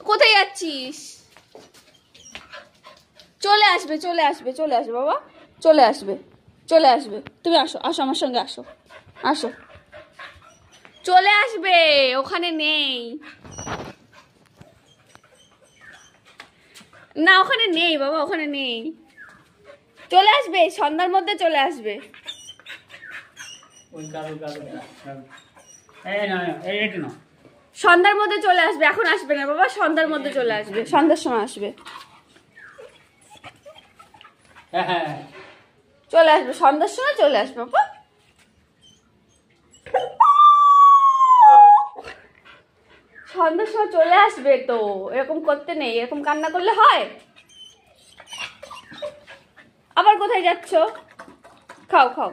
কোথায় যাচ্ছিস? চলে আসবে চলে আসবে চলে আসবে বাবা, চলে আসবে চলে আসবে। তুমি আসো আসো আমার সঙ্গে আসো, আসো, চলে আসবে। ওখানে নেই না, ওখানে নেই বাবা, ওখানে নেই। চলে আসবে সন্ধ্যার মধ্যে, চলে আসবে। সন্ধ্যার মধ্যে চলে আসবে, এখন আসবে না বাবা, সন্ধ্যার মধ্যে চলে আসবে, সন্ধ্যার সময় আসবে। চলে আসবে সন্ধ্যার সময়, চলে আসবে বাবা। সন্ধ্যার সময় চলে আসবে তো, এরকম করতে নেই, এরকম কান্না করলে হয়? আবার কোথায় যাচ্ছ? খাও খাও।